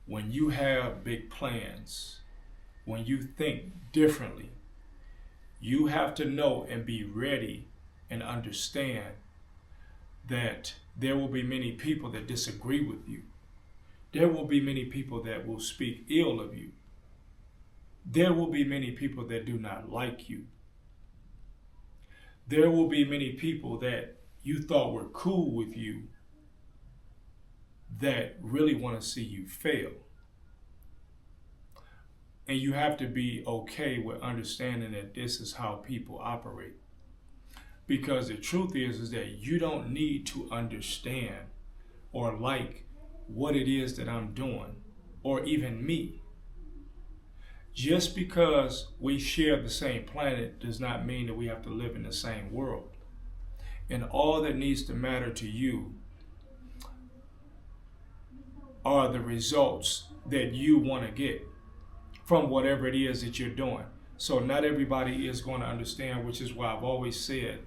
when you have big plans, when you think differently, you have to know and be ready and understand that there will be many people that disagree with you. There will be many people that will speak ill of you. There will be many people that do not like you. There will be many people that you thought were cool with you that really want to see you fail. And you have to be okay with understanding that this is how people operate. Because the truth is that you don't need to understand or like what it is that I'm doing, or even me. Just because we share the same planet does not mean that we have to live in the same world. And all that needs to matter to you are the results that you want to get from whatever it is that you're doing. So not everybody is going to understand, which is why I've always said,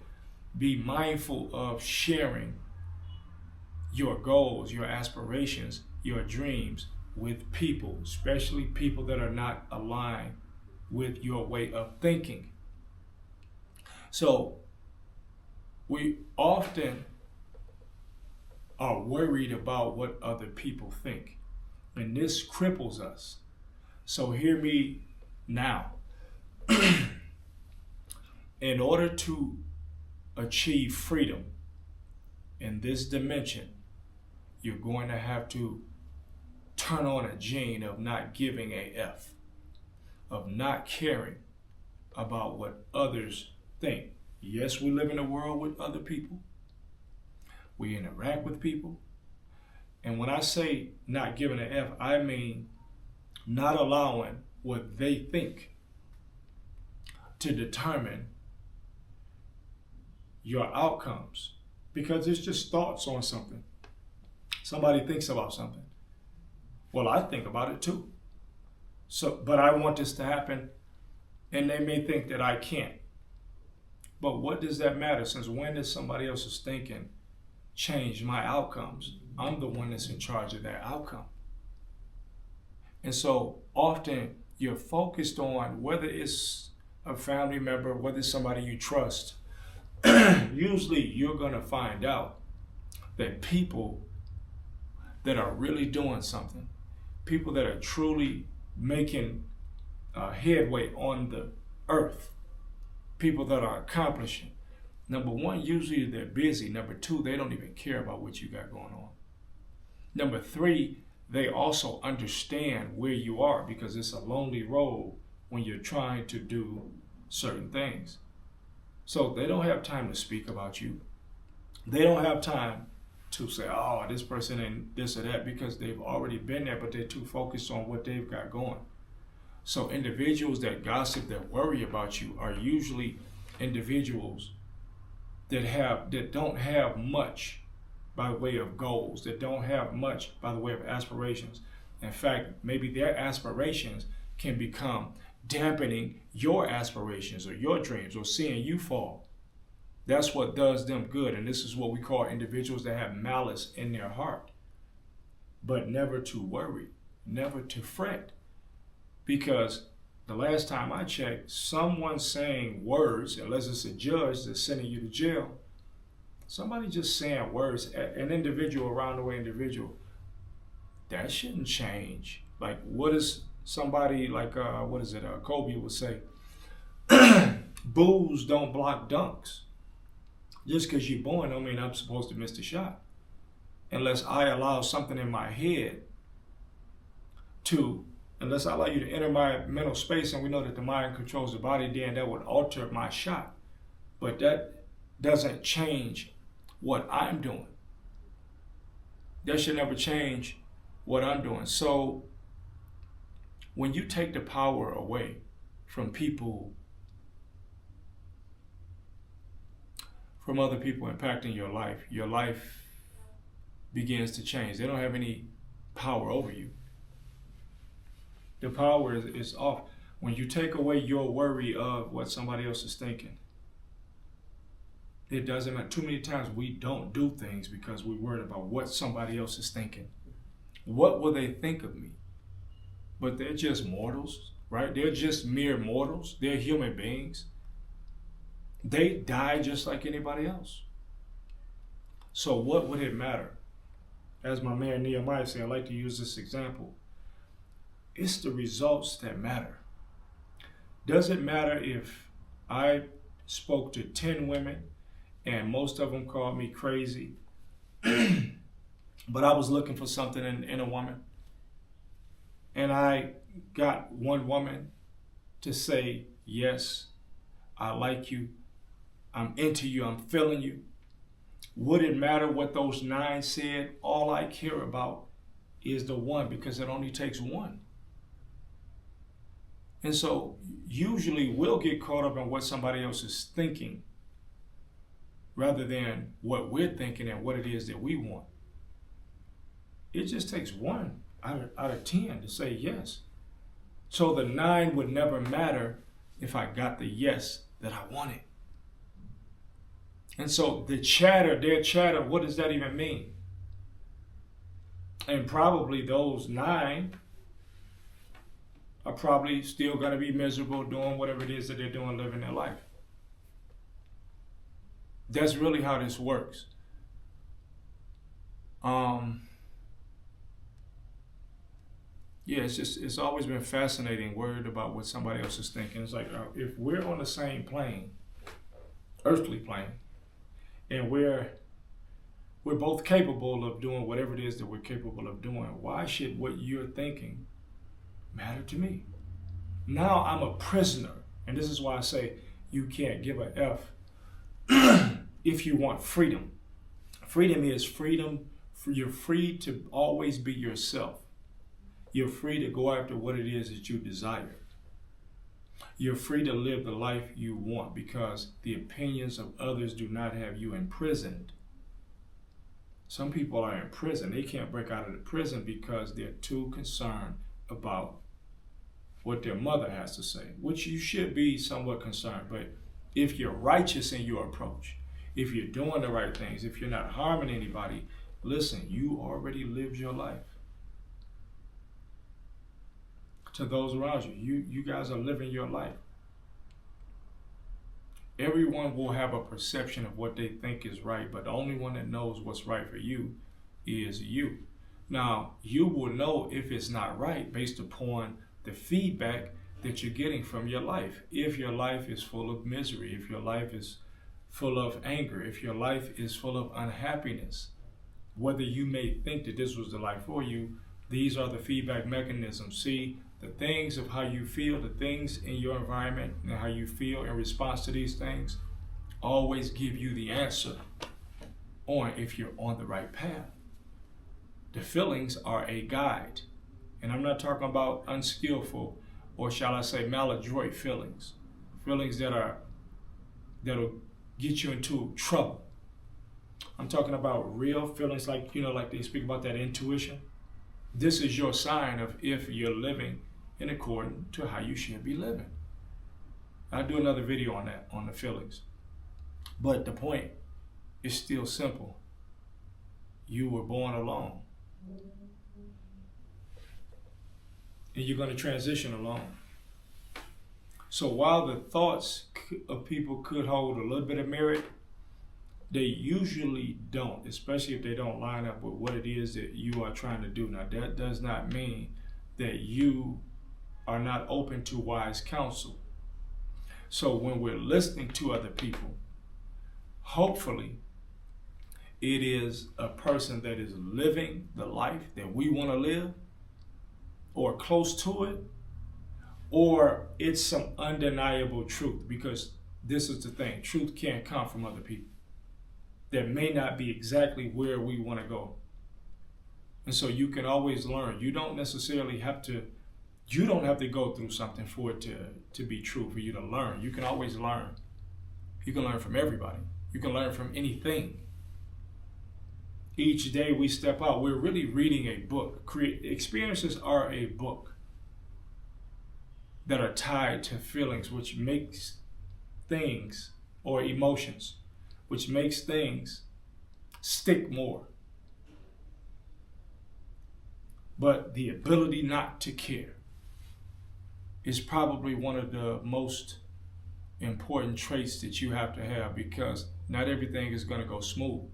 be mindful of sharing your goals, your aspirations, your dreams with people, especially people that are not aligned with your way of thinking. So we often are worried about what other people think, and this cripples us. So hear me now. In order to achieve freedom in this dimension, you're going to have to turn on a gene of not giving a F, of not caring about what others think. Yes, we live in a world with other people. We interact with people. And when I say not giving an F, I mean not allowing what they think to determine your outcomes. Because it's just thoughts on something. Somebody thinks about something. Well, I think about it too. But I want this to happen, and they may think that I can't. But what does that matter? Since when does somebody else's thinking change my outcomes? I'm the one that's in charge of that outcome. And so often you're focused on whether it's a family member, whether it's somebody you trust. Usually you're going to find out that people that are really doing something, people that are truly making headway on the earth, people that are accomplishing. Number one, usually they're busy. Number two, they don't even care about what you got going on. Number three, they also understand where you are, because it's a lonely road when you're trying to do certain things. So they don't have time to speak about you. They don't have time to say, oh, this person and this or that, because they've already been there, but they're too focused on what they've got going. So individuals that gossip, that worry about you, are usually individuals that don't have much by way of goals, that don't have much by the way of aspirations. In fact, maybe their aspirations can become dampening your aspirations or your dreams, or seeing you fall. That's what does them good. And this is what we call individuals that have malice in their heart, but never to worry, never to fret. Because the last time I checked, someone saying words, unless it's a judge that's sending you to jail, somebody just saying words, an individual, around the way individual, that shouldn't change. Like, what is somebody like, Kobe would say, boos don't block dunks. Just because you're born don't mean I'm supposed to miss the shot. Unless I allow something in my head unless I allow you to enter my mental space, and we know that the mind controls the body, then that would alter my shot. But that doesn't change what I'm doing. That should never change what I'm doing. So when you take the power away from people, from other people impacting your life begins to change. They don't have any power over you. The power is off. When you take away your worry of what somebody else is thinking, it doesn't matter. Too many times we don't do things because we're worried about what somebody else is thinking. What will they think of me? but they're just mortals, right? They're just mere mortals. They're human beings. They die just like anybody else. So what would it matter? As my man Nehemiah said, I like to use this example. It's the results that matter. Does it matter if I spoke to 10 women and most of them called me crazy, but I was looking for something in a woman, and I got one woman to say, yes, I like you, I'm into you, I'm feeling you? Would it matter what those 9 said? All I care about is the one, because it only takes one. And so usually we'll get caught up in what somebody else is thinking rather than what we're thinking and what it is that we want. It just takes one out of 10 to say yes. So the 9 would never matter if I got the yes that I wanted. And so their chatter, what does that even mean? And probably those 9 are probably still going to be miserable doing whatever it is that they're doing, living their life. That's really how this works. It's always been fascinating, worried about what somebody else is thinking. It's like, if we're on the same plane, earthly plane, and we're both capable of doing whatever it is that we're capable of doing, why should what you're thinking matter to me? Now I'm a prisoner, and this is why I say you can't give a F if you want freedom. Freedom is freedom. You're free to always be yourself. You're free to go after what it is that you desire. You're free to live the life you want because the opinions of others do not have you imprisoned. Some people are in prison. They can't break out of the prison because they're too concerned about what their mother has to say, which you should be somewhat concerned. But if you're righteous in your approach, if you're doing the right things, if you're not harming anybody, listen, you already lived your life. To those around you, you guys are living your life. Everyone will have a perception of what they think is right, but the only one that knows what's right for you is you. Now, you will know if it's not right based upon the feedback that you're getting from your life. If your life is full of misery, if your life is full of anger, if your life is full of unhappiness, whether you may think that this was the life for you, these are the feedback mechanisms. See, the things of how you feel, the things in your environment and how you feel in response to these things always give you the answer on if you're on the right path. The feelings are a guide. And I'm not talking about unskillful, or shall I say maladroit feelings. Feelings that'll get you into trouble. I'm talking about real feelings like they speak about that intuition. This is your sign of if you're living in accordance to how you should be living. I'll do another video on that, on the feelings. But the point is still simple. You were born alone. And you're going to transition alone. So while the thoughts of people could hold a little bit of merit, they usually don't, especially if they don't line up with what it is that you are trying to do. Now, that does not mean that you are not open to wise counsel. So when we're listening to other people, hopefully it is a person that is living the life that we want to live, or close to it, or it's some undeniable truth, because this is the thing, truth can't come from other people. That may not be exactly where we want to go. And so you can always learn. You don't necessarily have to go through something for it to be true, for you to learn. You can always learn. You can learn from everybody. You can learn from anything. Each day we step out, we're really reading a book. Experiences are a book that are tied to feelings, which makes things, or emotions, which makes things stick more. But the ability not to care, is probably one of the most important traits that you have to have, because not everything is going to go smooth.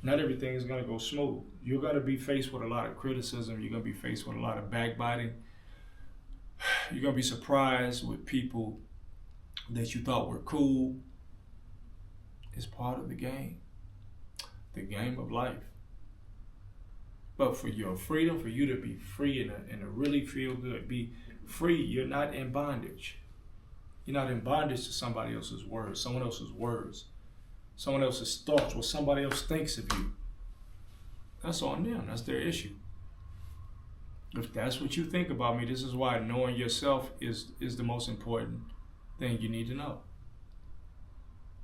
Not everything is going to go smooth. You're going to be faced with a lot of criticism. You're going to be faced with a lot of backbiting. You're going to be surprised with people that you thought were cool. It's part of the game of life. But for your freedom, for you to be free and to really feel good, be free, you're not in bondage. You're not in bondage to somebody else's words, someone else's thoughts, what somebody else thinks of you. That's on them. That's their issue. If that's what you think about me, this is why knowing yourself is the most important thing you need to know.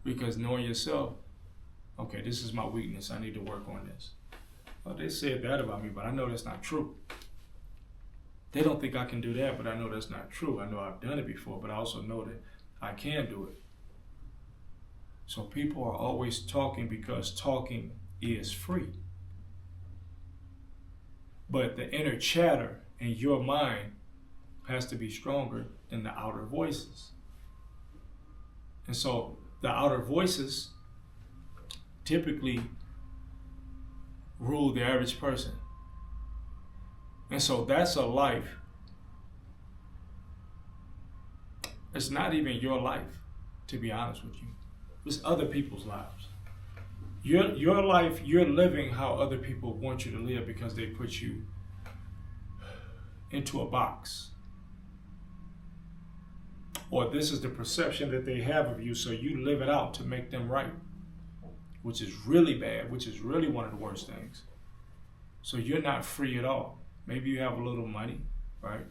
Because knowing yourself, okay, this is my weakness. I need to work on this. Well, they said that about me, but I know that's not true. They don't think I can do that, but I know that's not true. I know I've done it before, but I also know that I can do it. So people are always talking because talking is free. But the inner chatter in your mind has to be stronger than the outer voices. And so the outer voices typically rule the average person. And so that's a life. It's not even your life, to be honest with you. It's other people's lives. Your life, you're living how other people want you to live because they put you into a box. Or this is the perception that they have of you, so you live it out to make them right, which is really bad, which is really one of the worst things. So you're not free at all. Maybe you have a little money, right?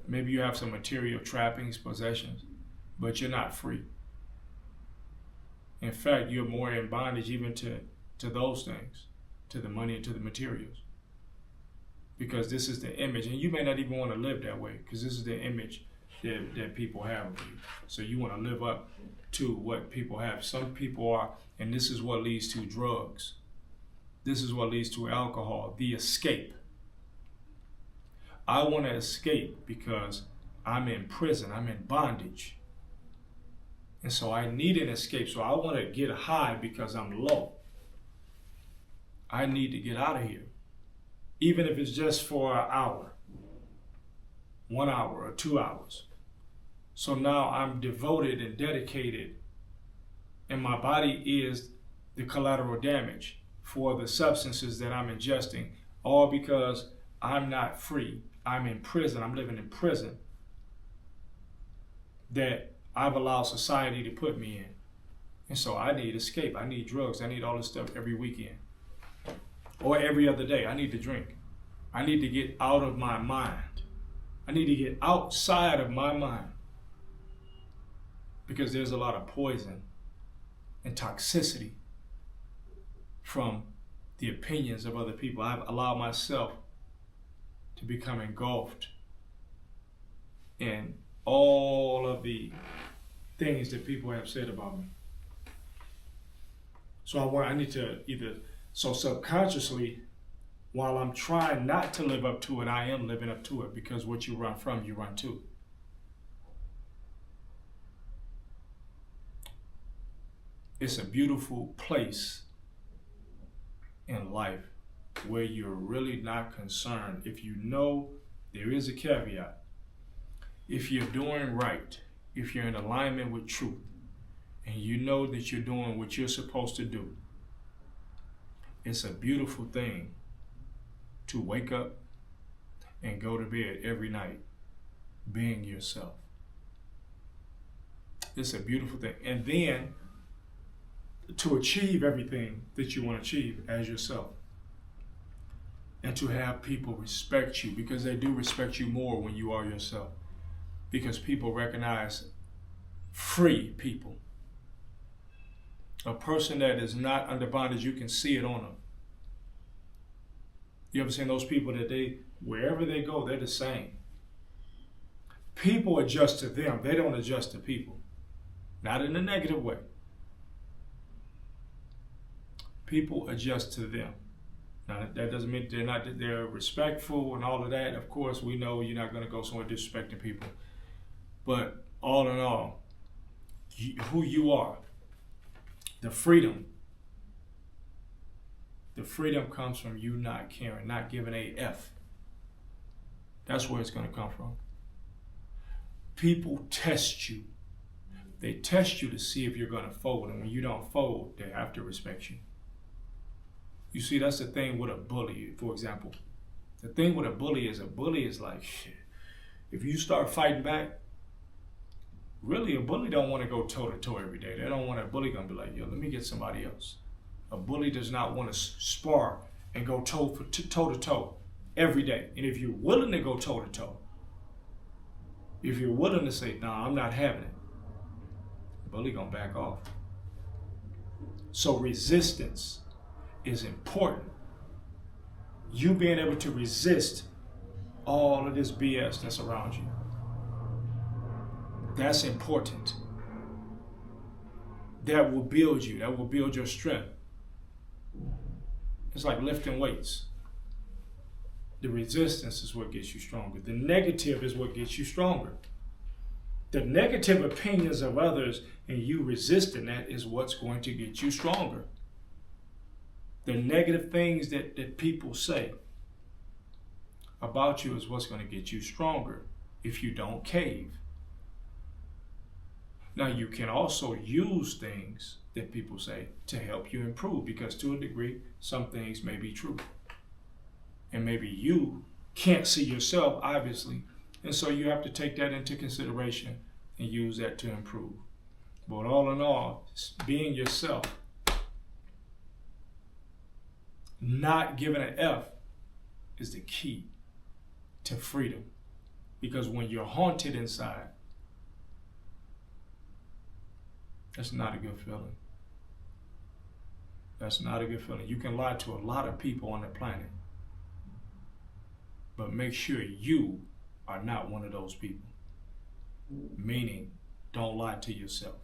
Maybe you have some material trappings, possessions, but you're not free. In fact, you're more in bondage even to those things, to the money and to the materials. Because this is the image, and you may not even want to live that way, because this is the image that people have of you. So you want to live up to what people have. Some people are, and this is what leads to drugs. This is what leads to alcohol, the escape. I want to escape because I'm in prison, I'm in bondage. And so I need an escape. So I want to get high because I'm low. I need to get out of here. Even if it's just for an hour, 1 hour or 2 hours. So now I'm devoted and dedicated, and my body is the collateral damage for the substances that I'm ingesting, all because I'm not free. I'm in prison. I'm living in prison that I've allowed society to put me in. And so I need escape. I need drugs. I need all this stuff every weekend or every other day. I need to drink. I need to get out of my mind. I need to get outside of my mind, because there's a lot of poison and toxicity from the opinions of other people. I've allowed myself to become engulfed in all of the things that people have said about me. So I need to so subconsciously, while I'm trying not to live up to it, I am living up to it, because what you run from, you run to. It's a beautiful place in life where you're really not concerned. If you know, there is a caveat. If you're doing right, if you're in alignment with truth, and you know that you're doing what you're supposed to do, it's a beautiful thing to wake up and go to bed every night being yourself. It's a beautiful thing. And then to achieve everything that you want to achieve as yourself. And to have people respect you, because they do respect you more when you are yourself. Because people recognize free people. A person that is not under bondage, you can see it on them. You ever seen those people that wherever they go, they're the same. People adjust to them. They don't adjust to people. Not in a negative way. People adjust to them. Now, that doesn't mean they're respectful and all of that. Of course, we know you're not going to go somewhere disrespecting people. But all in all, who you are, the freedom comes from you not caring, not giving a F. That's where it's going to come from. People test you. They test you to see if you're going to fold. And when you don't fold, they have to respect you. You see, that's the thing with a bully, for example. The thing with a bully is like, shit. If you start fighting back, really, a bully don't want to go toe-to-toe every day. They don't want a bully going to be like, yo, let me get somebody else. A bully does not want to spar and go toe-to-toe every day. And if you're willing to go toe-to-toe, if you're willing to say, nah, I'm not having it, the bully going to back off. So resistance is important. You being able to resist all of this BS that's around you. That's important. That will build you. That will build your strength. It's like lifting weights. The resistance is what gets you stronger. The negative is what gets you stronger. The negative opinions of others and you resisting that is what's going to get you stronger. The negative things that people say about you is what's going to get you stronger if you don't cave. Now, you can also use things that people say to help you improve, because to a degree, some things may be true. And maybe you can't see yourself, obviously, and so you have to take that into consideration and use that to improve. But all in all, being yourself, not giving an F, is the key to freedom. Because when you're haunted inside, that's not a good feeling. That's not a good feeling. You can lie to a lot of people on the planet, but make sure you are not one of those people. Meaning, don't lie to yourself.